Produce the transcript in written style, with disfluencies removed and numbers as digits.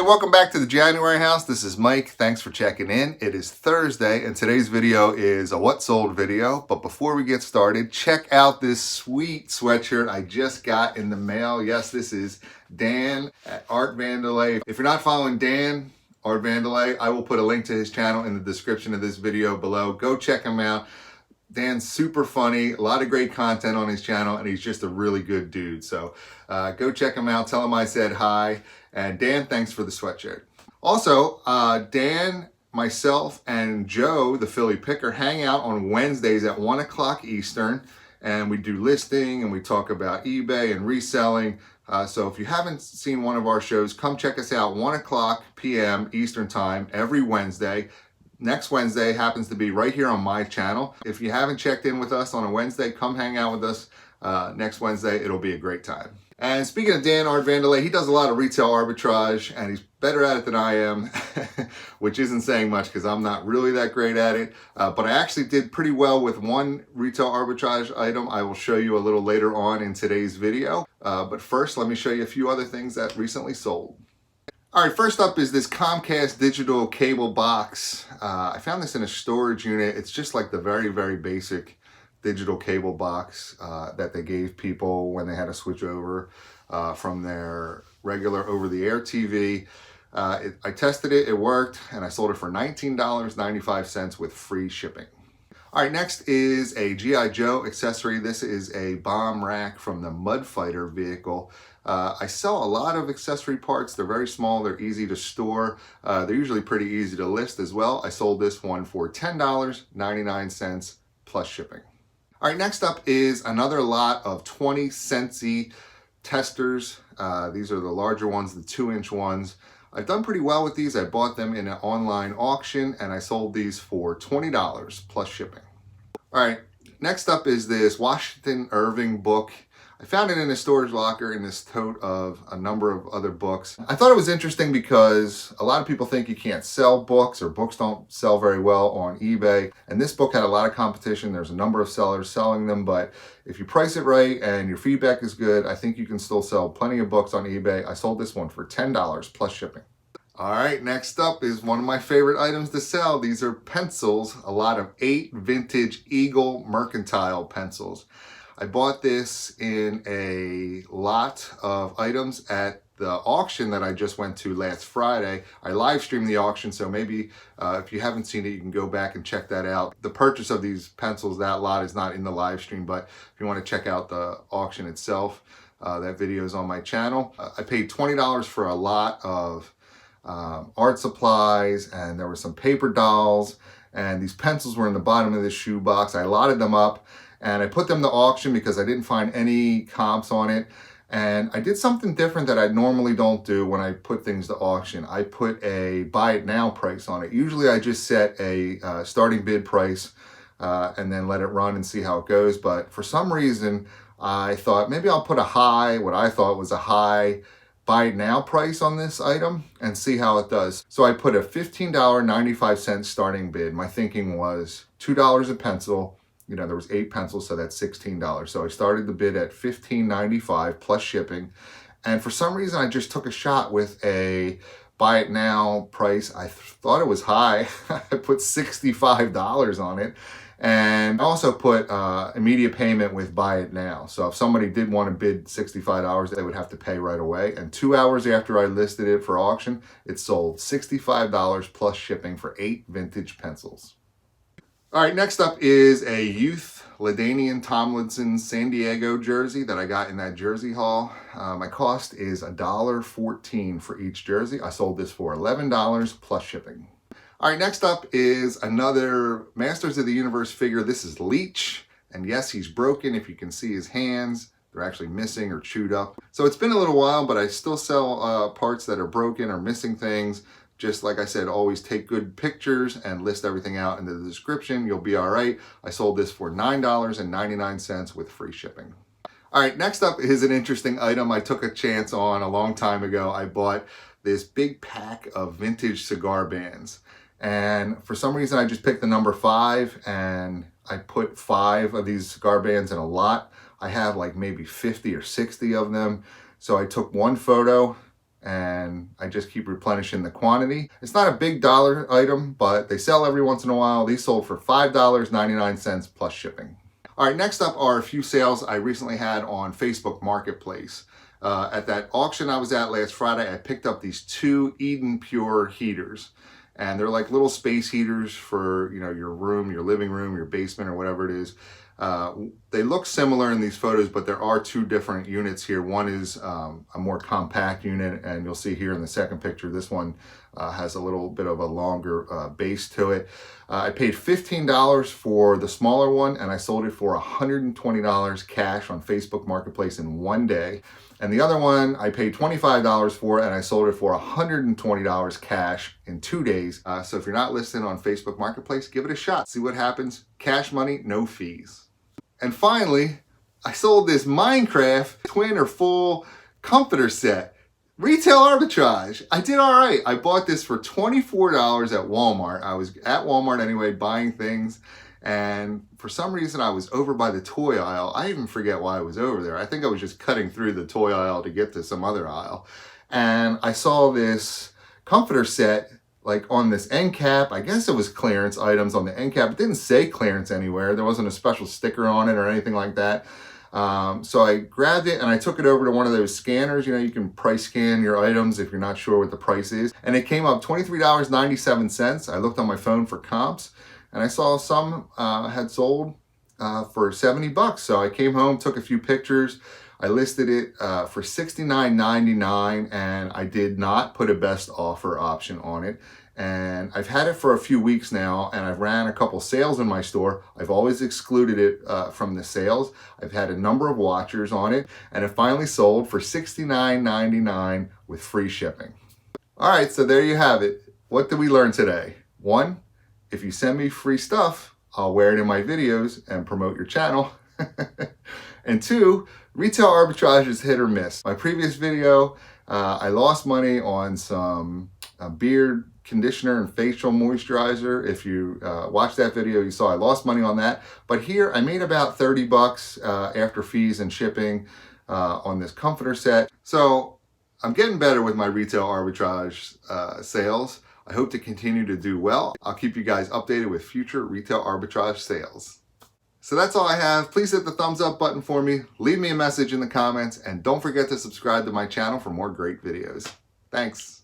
Hey, welcome back to the January house. This is Mike. Thanks for checking in. It is Thursday and today's video is a what sold video. But before we get started, check out this sweet sweatshirt I just got in the mail. Yes, this is Dan at Art Vandalay. If you're not following Dan, Art Vandalay, I will put a link to his channel in the description of this video below. Go check him out. Dan's super funny, a lot of great content on his channel, and he's just a really good dude. So go check him out, tell him I said hi. And Dan, thanks for the sweatshirt. Also, Dan, myself, and Joe, the Philly Picker, hang out on Wednesdays at 1 o'clock Eastern, and we do listing and we talk about eBay and reselling. So if you haven't seen one of our shows, come check us out 1 o'clock p.m. Eastern time every Wednesday. Next Wednesday happens to be right here on my channel. If you haven't checked in with us on a Wednesday, come hang out with us next Wednesday. It'll be a great time. And speaking of Dan Art Vandalay, he does a lot of retail arbitrage and he's better at it than I am, which isn't saying much because I'm not really that great at it. But I actually did pretty well with one retail arbitrage item I will show you a little later on in today's video. But first, let me show you a few other things that recently sold. All right, first up is this Comcast digital cable box. I found this in a storage unit. It's just like the very, very basic digital cable box that they gave people when they had to switch over from their regular over-the-air TV. I tested it, it worked, and I sold it for $19.95 with free shipping. All right, next is a G.I. Joe accessory. This is a bomb rack from the Mud Fighter vehicle. I sell a lot of accessory parts. They're very small, they're easy to store. They're usually pretty easy to list as well. I sold this one for $10.99 plus shipping. All right, next up is another lot of 20 Sensi Testers. These are the larger ones, the 2-inch ones. I've done pretty well with these. I bought them in an online auction and I sold these for $20 plus shipping. All right, next up is this Washington Irving book. I found it in a storage locker in this tote of a number of other books. I thought it was interesting because a lot of people think you can't sell books or books don't sell very well on eBay. And this book had a lot of competition. There's a number of sellers selling them, but if you price it right and your feedback is good, I think you can still sell plenty of books on eBay. I sold this one for $10 plus shipping. All right, next up is one of my favorite items to sell. These are pencils, a lot of 8 vintage Eagle Mercantile pencils. I bought this in a lot of items at the auction that I just went to last Friday. I live streamed the auction, so maybe if you haven't seen it, you can go back and check that out. The purchase of these pencils, that lot is not in the live stream, but if you want to check out the auction itself, that video is on my channel. I paid $20 for a lot of art supplies, and there were some paper dolls, and these pencils were in the bottom of this shoebox. I lotted them up and I put them to auction because I didn't find any comps on it. And I did something different that I normally don't do when I put things to auction. I put a buy it now price on it. Usually I just set a starting bid price and then let it run and see how it goes. But for some reason, I thought maybe I'll put a high, what I thought was a high buy it now price on this item and see how it does. So I put a $15.95 starting bid. My thinking was $2 a pencil. You know, there was 8 pencils, so that's $16. So I started the bid at $15.95 plus shipping. And for some reason, I just took a shot with a buy it now price. I thought it was high. I put $65 on it. And I also put immediate payment with buy it now. So if somebody did want to bid $65, they would have to pay right away. And 2 hours after I listed it for auction, it sold $65 plus shipping for 8 vintage pencils. All right, next up is a youth LaDainian Tomlinson San Diego jersey that I got in that jersey haul. My cost is $1.14 for each jersey. I sold this for $11 plus shipping. All right, next up is another Masters of the Universe figure. This is Leech, and yes, he's broken. If you can see his hands, they're actually missing or chewed up. So it's been a little while, but I still sell parts that are broken or missing things. Just like I said, always take good pictures and list everything out in the description. You'll be all right. I sold this for $9.99 with free shipping. All right, next up is an interesting item I took a chance on a long time ago. I bought this big pack of vintage cigar bands. And for some reason, I just picked the number 5 and I put 5 of these cigar bands in a lot. I have like maybe 50 or 60 of them. So I took one photo, and I just keep replenishing the quantity. It's not a big dollar item, but they sell every once in a while. These sold for $5.99 plus shipping. All right, next up are a few sales I recently had on Facebook Marketplace. At that auction I was at last Friday, I picked up these 2 Eden Pure heaters. And they're like little space heaters for, you know, your room, your living room, your basement, or whatever it is. They look similar in these photos, but there are 2 different units here. One is a more compact unit, and you'll see here in the second picture, this one has a little bit of a longer base to it. I paid $15 for the smaller one, and I sold it for $120 cash on Facebook Marketplace in one day. And the other one I paid $25 for, and I sold it for $120 cash in 2 days. So if you're not listed on Facebook Marketplace, give it a shot. See what happens. Cash money, no fees. And finally, I sold this Minecraft twin or full comforter set. Retail arbitrage. I did all right. I bought this for $24 at Walmart. I was at Walmart anyway, buying things. And for some reason I was over by the toy aisle. I even forget why I was over there. I think I was just cutting through the toy aisle to get to some other aisle. And I saw this comforter set like on this end cap. I guess it was clearance items on the end cap. It didn't say clearance anywhere. There wasn't a special sticker on it or anything like that. So I grabbed it and I took it over to one of those scanners. You know, you can price scan your items if you're not sure what the price is. And it came up $23.97. I looked on my phone for comps, and I saw some had sold for 70 bucks. So I came home, took a few pictures. I listed it for $69.99, and I did not put a best offer option on it. And I've had it for a few weeks now, and I've ran a couple sales in my store. I've always excluded it from the sales. I've had a number of watchers on it, and it finally sold for $69.99 with free shipping. All right, so there you have it. What did we learn today? 1, if you send me free stuff, I'll wear it in my videos and promote your channel. And 2, retail arbitrage is hit or miss. My previous video, I lost money on some beard conditioner and facial moisturizer. If you watched that video, you saw I lost money on that. But here I made about 30 bucks after fees and shipping on this comforter set. So I'm getting better with my retail arbitrage sales. I hope to continue to do well. I'll keep you guys updated with future retail arbitrage sales. So that's all I have. Please hit the thumbs up button for me. Leave me a message in the comments, and don't forget to subscribe to my channel for more great videos. Thanks.